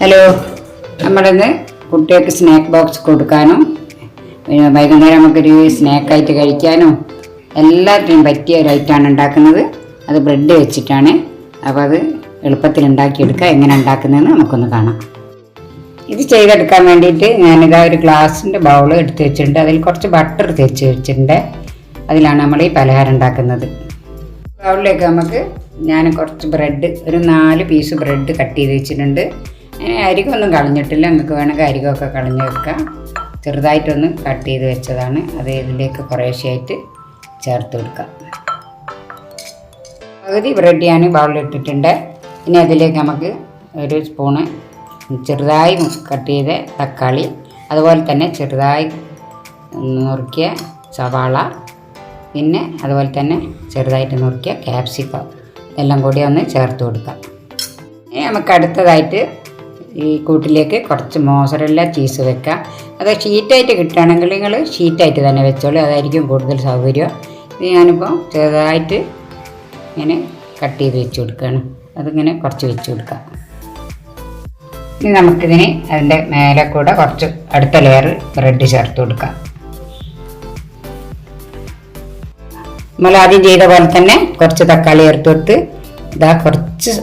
Hello, നമ്മളിന്ന് കുട്ടികൾക്ക് snack box കൊടുക്കാനും വൈകുന്നേരം നമുക്കൊരു സ്നാക്കായിട്ട് കഴിക്കാനും എല്ലാത്തിനും പറ്റിയ ഒരു ഐറ്റമാണ് ഉണ്ടാക്കുന്നത്. അത് ബ്രെഡ് വെച്ചിട്ടാണ്. അപ്പോൾ അത് എളുപ്പത്തിൽ ഉണ്ടാക്കിയെടുക്കുക. എങ്ങനെ ഉണ്ടാക്കുന്നതെന്ന് നമുക്കൊന്ന് കാണാം. ഇത് ചെയ്തെടുക്കാൻ വേണ്ടിയിട്ട് ഞാനിതാ ഒരു ഗ്ലാസിൻ്റെ ബൗൾ എടുത്ത് വെച്ചിട്ടുണ്ട്. അതിൽ കുറച്ച് ബട്ടർ തേച്ച് വെച്ചിട്ടുണ്ട്. അതിലാണ് നമ്മൾ ഈ പലഹാരം ഉണ്ടാക്കുന്നത്. ബൗളിലേക്ക് ഞാൻ കുറച്ച് ബ്രെഡ്, ഒരു 4 പീസ് ബ്രെഡ് കട്ട് ചെയ്ത് വെച്ചിട്ടുണ്ട്. അരികൊന്നും കളഞ്ഞിട്ടില്ല. നിങ്ങൾക്ക് വേണമെങ്കിൽ അരികൊക്കെ കളഞ്ഞ് വെക്കാം. ചെറുതായിട്ടൊന്ന് കട്ട് ചെയ്ത് വെച്ചതാണ്. അത് ഇതിലേക്ക് കുറേശ്ശെയായിട്ട് ചേർത്ത് കൊടുക്കാം. പകുതി ബ്രെഡ് ഞാൻ ബൗളിലിട്ടിട്ടുണ്ട്. ഇനി അതിലേക്ക് നമുക്ക് ഒരു സ്പൂണ് ചെറുതായി കട്ട് ചെയ്ത തക്കാളി, അതുപോലെ തന്നെ ചെറുതായി നുറുക്കിയ സവാള, പിന്നെ അതുപോലെ തന്നെ ചെറുതായിട്ട് നുറുക്കിയ ക്യാപ്സിക്കം എല്ലാം കൂടി ഒന്ന് ചേർത്ത് കൊടുക്കാം. ഇനി നമുക്ക് അടുത്തതായിട്ട് ഈ കൂട്ടിലേക്ക് കുറച്ച് മോസറല്ല ചീസ് വെക്കാം. അത് ഷീറ്റായിട്ട് കിട്ടുകയാണെങ്കിൽ നിങ്ങൾ ഷീറ്റായിട്ട് തന്നെ വെച്ചോളൂ, അതായിരിക്കും കൂടുതൽ സൗകര്യം. ഇത് ഞാനിപ്പോൾ ചെറുതായിട്ട് ഇങ്ങനെ കട്ട് ചെയ്ത് വെച്ച് കൊടുക്കുകയാണ്. അതിങ്ങനെ കുറച്ച് വെച്ച് കൊടുക്കാം. ഇനി നമുക്കിതിന് അതിൻ്റെ മേലെ കൂടെ കുറച്ച് അടുത്ത ലെയർ ബ്രെഡ് ചേർത്ത് കൊടുക്കാം. നമ്മൾ ആദ്യം ചെയ്ത പോലെ തന്നെ കുറച്ച് തക്കാളി ചേർത്ത് കൊടുത്ത്, ഇതാ കുറച്ച്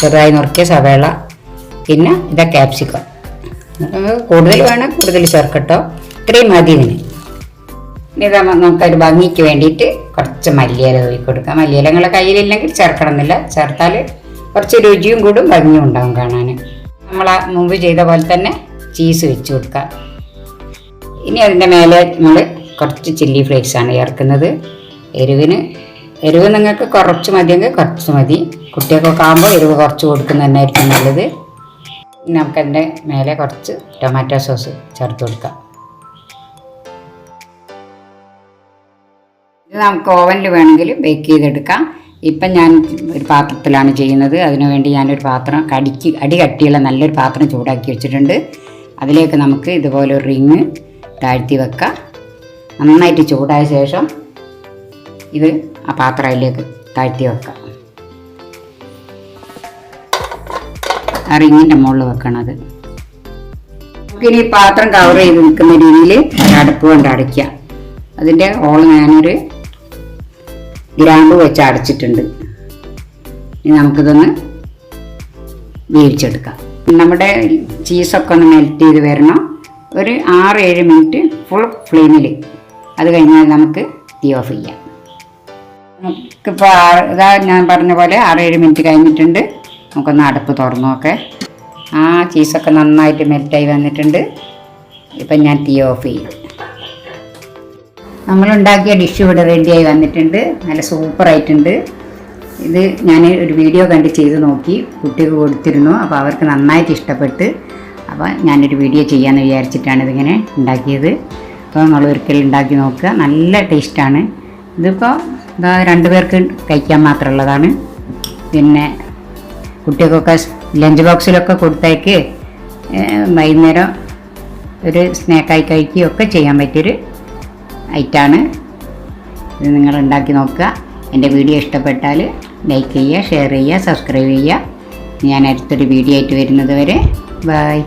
ചെറുതായി നുറുക്കിയ സവാള, പിന്നെ ഇതാ ക്യാപ്സിക്കം. കൂടുതൽ വേണം, കൂടുതൽ ചേർക്കട്ടോ. ഇത്രയും മതി ഇതിന്. ഇതാ നമുക്കൊരു ഭംഗിക്ക് വേണ്ടിയിട്ട് കുറച്ച് മല്ലിയില തൂവി കൊടുക്കാം. മല്ലിയില നിങ്ങളുടെ കയ്യിലില്ലെങ്കിൽ ചേർക്കണമെന്നില്ല. ചേർത്താൽ കുറച്ച് രുചിയും കൂടും, ഭംഗിയും ഉണ്ടാകും കാണാൻ. നമ്മൾ മുമ്പ് ചെയ്ത പോലെ തന്നെ ചീസ് വെച്ച് കൊടുക്കാം. ഇനി അതിൻ്റെ മേലെ നമ്മൾ കുറച്ച് ചില്ലി ഫ്ലേക്സാണ് ചേർക്കുന്നത്. എരിവ് നിങ്ങൾക്ക് കുറച്ച് മതിയെങ്കിൽ കുറച്ച് മതി. കുട്ടികൾക്കൊക്കെ ആകുമ്പോൾ എരിവ് കുറച്ച് കൊടുക്കുന്നത് തന്നെയായിരിക്കും നല്ലത്. നമുക്കതിൻ്റെ മേലെ കുറച്ച് ടൊമാറ്റോ സോസ് ചേർത്ത് കൊടുക്കാം. ഇത് നമുക്ക് ഓവനിൽ വേണമെങ്കിൽ ബേക്ക് ചെയ്തെടുക്കാം. ഇപ്പം ഞാൻ ഒരു പാത്രത്തിലാണ് ചെയ്യുന്നത്. അതിനുവേണ്ടി ഞാനൊരു പാത്രം അടി കട്ടിയുള്ള നല്ലൊരു പാത്രം ചൂടാക്കി വെച്ചിട്ടുണ്ട്. അതിലേക്ക് നമുക്ക് ഇതുപോലെ ഒരു റിങ് താഴ്ത്തി വെക്കാം. നന്നായിട്ട് ചൂടായ ശേഷം ഇത് ആ പാത്രം അതിലേക്ക് താഴ്ത്തി വെക്കാം. ആ റിങ്ങിൻ്റെ മുകളിൽ വെക്കണത്. നമുക്കിനി പാത്രം കവർ ചെയ്ത് നിൽക്കുന്ന രീതിയിൽ ഒരടപ്പ് കൊണ്ട് അടയ്ക്കുക. അതിൻ്റെ ഹോൾ ഞാനൊരു ഗ്രാമ്പ് വെച്ച് അടച്ചിട്ടുണ്ട്. ഇനി നമുക്കിതൊന്ന് വേവിച്ചെടുക്കാം. നമ്മുടെ ചീസൊക്കെ ഒന്ന് മെൽറ്റ് ചെയ്ത് വരണം. ഒരു 6-7 മിനിറ്റ് ഫുൾ ഫ്ലെയിമിൽ. അത് കഴിഞ്ഞാൽ നമുക്ക് തീ ഓഫ് ചെയ്യാം. നമുക്കിപ്പോൾ ഇതാ ഞാൻ പറഞ്ഞ പോലെ 6-7 മിനിറ്റ് കഴിഞ്ഞിട്ടുണ്ട്. നമുക്കൊന്ന് അടുപ്പ് തുറന്നു നോക്കെ. ആ ചീസൊക്കെ നന്നായിട്ട് മെൽറ്റായി വന്നിട്ടുണ്ട്. ഇപ്പം ഞാൻ തീ ഓഫ് ചെയ്യും. നമ്മളുണ്ടാക്കിയ ഡിഷ് ഇവിടെ റെഡിയായി വന്നിട്ടുണ്ട്. നല്ല സൂപ്പറായിട്ടുണ്ട്. ഇത് ഞാൻ ഒരു വീഡിയോ കണ്ട് ചെയ്ത് നോക്കി, കുട്ടികൾക്ക് കൊടുത്തിരുന്നു. അപ്പോൾ അവർക്ക് നന്നായിട്ട് ഇഷ്ടപ്പെട്ട്. അപ്പോൾ ഞാനൊരു വീഡിയോ ചെയ്യാമെന്ന് വിചാരിച്ചിട്ടാണ് ഇതിങ്ങനെ ഉണ്ടാക്കിയത്. അപ്പോൾ നമ്മൾ ഒരിക്കലും ഉണ്ടാക്കി നോക്കുക. നല്ല ടേസ്റ്റാണ്. ഇതിപ്പോൾ 2 പേർക്ക് കഴിക്കാൻ മാത്രമുള്ളതാണ്. പിന്നെ കുട്ടികൾക്കൊക്കെ ലഞ്ച് ബോക്സിലൊക്കെ കൊടുത്തേക്ക് വൈകുന്നേരം ഒരു സ്നാക്കായി കഴിക്കുകയൊക്കെ ചെയ്യാൻ പറ്റിയൊരു ഐറ്റമാണ്. ഇത് നിങ്ങൾ ഉണ്ടാക്കി നോക്കുക. എൻ്റെ വീഡിയോ ഇഷ്ടപ്പെട്ടാൽ ലൈക്ക് ചെയ്യുക, ഷെയർ ചെയ്യുക, സബ്സ്ക്രൈബ് ചെയ്യുക. ഞാൻ അടുത്തൊരു വീഡിയോ ആയിട്ട് വരുന്നത് വരെ ബൈ.